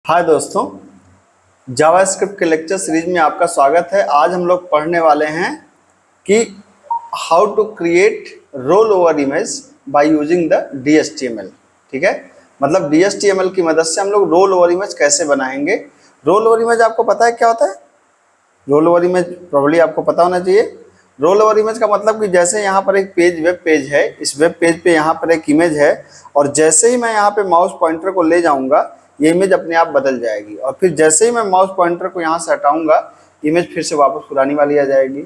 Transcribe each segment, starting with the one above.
हाय दोस्तों, जावास्क्रिप्ट के lecture series में आपका स्वागत है। आज हम लोग पढ़ने वाले हैं कि how to create roll over image by using the DHTML। ठीक है, मतलब DHTML की मदद से हम लोग रोल ओवर इमेज कैसे बनाएंगे। रोल ओवर इमेज आपको पता है क्या होता है? रोल ओवर इमेज प्रॉब्ली आपको पता होना चाहिए। रोल ओवर इमेज का मतलब कि जैसे यहाँ पर एक पेज वेब पेज है, इस वेब पेज पे यहाँ पर एक इमेज है और जैसे ही मैं यहाँ पे माउस पॉइंटर को ले जाऊंगा ये इमेज अपने आप बदल जाएगी और फिर जैसे ही मैं माउस पॉइंटर को यहाँ से हटाऊंगा इमेज फिर से वापस पुरानी वाली आ जाएगी।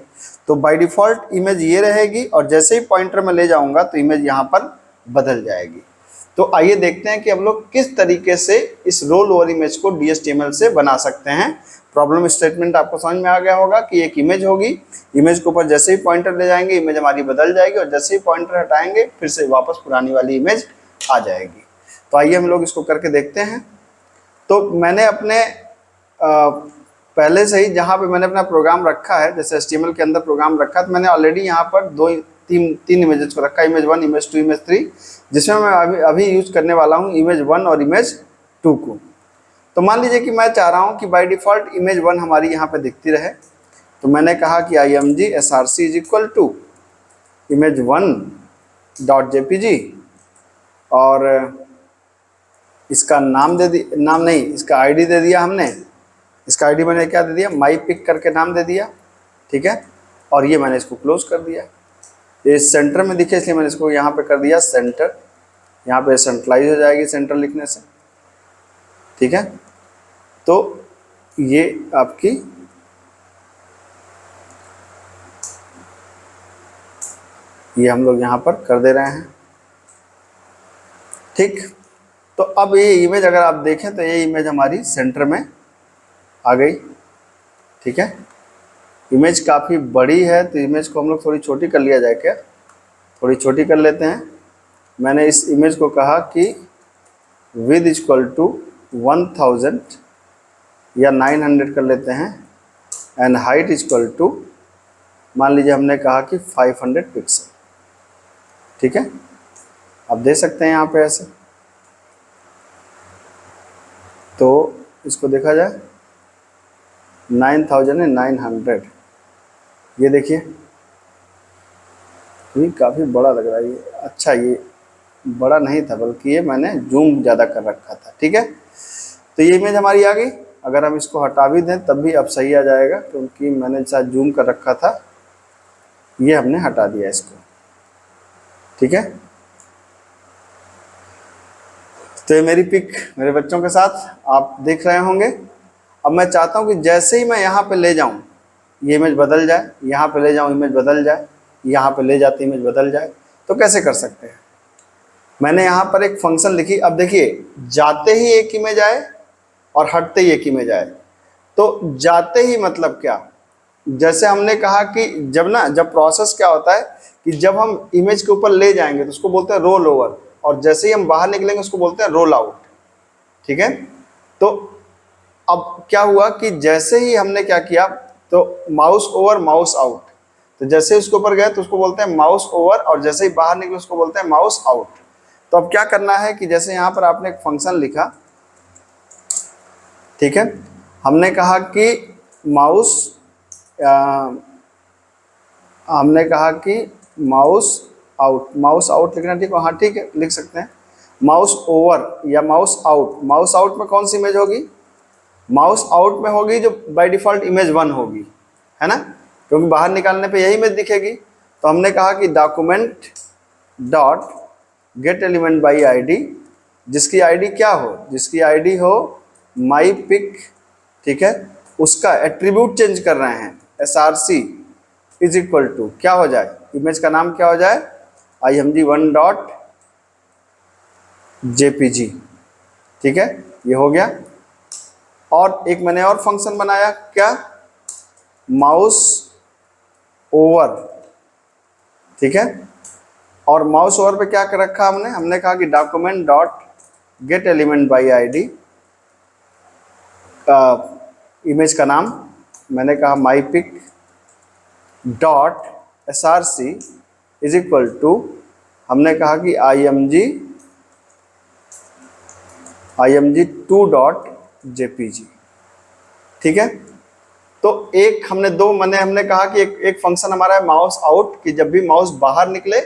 तो बाय डिफ़ॉल्ट इमेज ये रहेगी और जैसे ही पॉइंटर में ले जाऊंगा तो इमेज यहाँ पर बदल जाएगी। तो आइए देखते हैं कि हम लोग किस तरीके से इस रोल ओवर इमेज को DHTML से बना सकते हैं। प्रॉब्लम स्टेटमेंट आपको समझ में आ गया होगा कि एक इमेज होगी, इमेज के ऊपर जैसे ही पॉइंटर ले जाएंगे इमेज हमारी बदल जाएगी और जैसे ही पॉइंटर हटाएंगे फिर से वापस पुरानी वाली इमेज आ जाएगी। तो आइए हम लोग इसको करके देखते हैं। तो मैंने अपने पहले से ही जहाँ पे मैंने अपना प्रोग्राम रखा है, जैसे HTML के अंदर प्रोग्राम रखा है, तो मैंने ऑलरेडी यहाँ पर तीन इमेजेस को रखा, इमेज 1, इमेज 2, इमेज 3, जिसमें मैं अभी यूज करने वाला हूँ इमेज 1 और इमेज 2 को। तो मान लीजिए कि मैं चाह रहा हूँ कि बाय डिफ़ॉल्ट इमेज 1 हमारी यहाँ पे दिखती रहे। तो मैंने कहा कि img src is equal to image 1.jpg और इसका नाम इसका आईडी दे दिया हमने। इसका आईडी मैंने क्या दे दिया, माई पिक करके नाम दे दिया। ठीक है, और ये मैंने इसको क्लोज कर दिया। ये सेंटर में दिखे इसलिए मैंने इसको यहाँ पे कर दिया सेंटर। यहाँ पे सेंट्रलाइज हो जाएगी सेंटर लिखने से। ठीक है, तो ये आपकी ये हम लोग यहाँ पर कर दे रहे हैं। ठीक, तो अब ये इमेज अगर आप देखें तो ये इमेज हमारी सेंटर में आ गई। ठीक है, इमेज काफ़ी बड़ी है तो इमेज को हम लोग थोड़ी छोटी कर लिया जाए क्या? थोड़ी छोटी कर लेते हैं। मैंने इस इमेज को कहा कि विद इक्वल टू 1000 या 900 कर लेते हैं एंड हाइट इक्वल टू मान लीजिए हमने कहा कि 500 पिक्सल। ठीक है, आप दे सकते हैं यहाँ पे ऐसे। तो इसको देखा जाए 9900, ये देखिए ये काफ़ी बड़ा लग रहा है। ये अच्छा, ये बड़ा नहीं था बल्कि ये मैंने जूम ज़्यादा कर रखा था। ठीक है, तो ये इमेज हमारी आ गई। अगर हम इसको हटा भी दें तब भी अब सही आ जाएगा क्योंकि मैंने शायद जूम कर रखा था, ये हमने हटा दिया इसको। ठीक है, तो ये मेरी पिक मेरे बच्चों के साथ आप देख रहे होंगे। अब मैं चाहता हूँ कि जैसे ही मैं यहाँ पे ले जाऊँ ये इमेज बदल जाए, यहाँ पे ले जाऊँ इमेज बदल जाए, यहाँ पे ले जाते इमेज बदल जाए। तो कैसे कर सकते हैं? मैंने यहाँ पर एक फंक्शन लिखी। अब देखिए, जाते ही एक इमेज आए और हटते ही एक इमेज आए। तो जाते ही मतलब क्या? जैसे हमने कहा कि जब प्रोसेस क्या होता है कि जब हम इमेज के ऊपर ले जाएंगे तो उसको बोलते हैं रोल ओवर और जैसे ही हम बाहर निकलेंगे उसको बोलते हैं रोल आउट। ठीक है, तो अब क्या हुआ कि जैसे ही हमने क्या किया तो माउस ओवर माउस आउट, तो जैसे उसके ऊपर गए तो उसको बोलते हैं माउस ओवर और जैसे ही बाहर निकले उसको बोलते हैं माउस आउट। तो अब क्या करना है कि जैसे यहाँ पर आपने एक फंक्शन लिखा। ठीक है, हमने कहा कि माउस आउट लिखना। ठीक है, हाँ ठीक है, लिख सकते हैं माउस ओवर या माउस आउट। माउस आउट में कौन सी इमेज होगी? माउस आउट में होगी जो बाय डिफ़ॉल्ट इमेज 1 होगी, है ना, क्योंकि बाहर निकालने पे यही इमेज दिखेगी। तो हमने कहा कि document dot get element by ID, जिसकी आईडी क्या हो? जिसकी आईडी हो माई पिक। ठीक है, उसका एट्रीब्यूट चेंज कर रहे हैं, src इज इक्वल टू क्या हो जाए, इमेज का नाम क्या हो जाए, img1.jpg। ठीक है, ये हो गया। और एक मैंने और फंक्शन बनाया, क्या, माउस ओवर। ठीक है, और माउस ओवर पे क्या कर रखा हमने कहा कि document dot get element by ID, image का नाम मैंने कहा my pic dot src is equal to हमने कहा कि img2 डॉट जेपीजी। ठीक है, तो एक हमने दो मैंने हमने कहा कि एक फंक्शन हमारा है माउस आउट, कि जब भी माउस बाहर निकले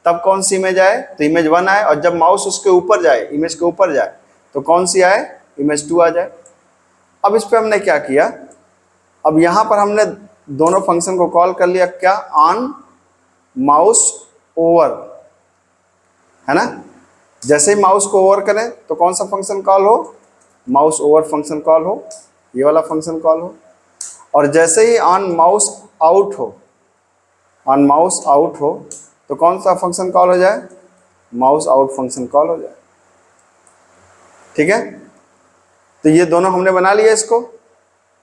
तब कौन सी इमेज आए, तो इमेज 1 आए, और जब माउस उसके ऊपर जाए, इमेज के ऊपर जाए, तो कौन सी आए, इमेज 2 आ जाए। अब इस पे हमने क्या किया, अब यहां पर हमने दोनों फंक्शन को कॉल कर लिया, क्या, ऑन माउस ओवर, है ना। जैसे ही माउस को ओवर करें तो कौन सा फंक्शन कॉल हो, माउस ओवर फंक्शन कॉल हो, ये वाला फंक्शन कॉल हो। और जैसे ही ऑन माउस आउट हो, ऑन माउस आउट हो, तो कौन सा फंक्शन कॉल हो जाए, माउस आउट फंक्शन कॉल हो जाए। ठीक है, तो ये दोनों हमने बना लिया इसको।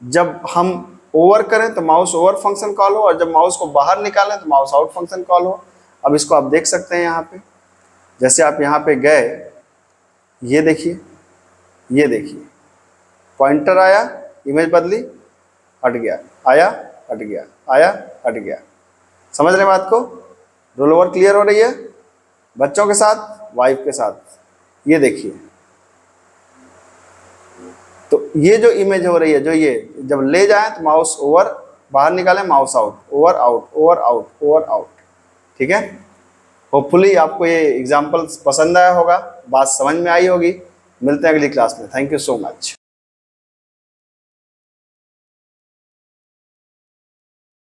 जब हम ओवर करें तो माउस ओवर फंक्शन कॉल हो, और जब माउस को बाहर निकालें तो माउस आउट फंक्शन कॉल हो। अब इसको आप देख सकते हैं यहाँ पे, जैसे आप यहाँ पे गए, ये देखिए, ये देखिए, पॉइंटर आया, इमेज बदली, हट गया, आया, हट गया, आया, हट गया। समझ रहे बात को। रोल ओवर क्लियर हो रही है बच्चों के साथ, वाइफ के साथ। ये देखिए, तो ये जो इमेज हो रही है, जो ये जब ले जाए तो माउस ओवर, बाहर निकालें mouse out, over out, over out, over out. ठीक है, होपफुली आपको ये एग्जांपल पसंद आया होगा, बात समझ में आई होगी। मिलते हैं अगली क्लास में। Thank you so much.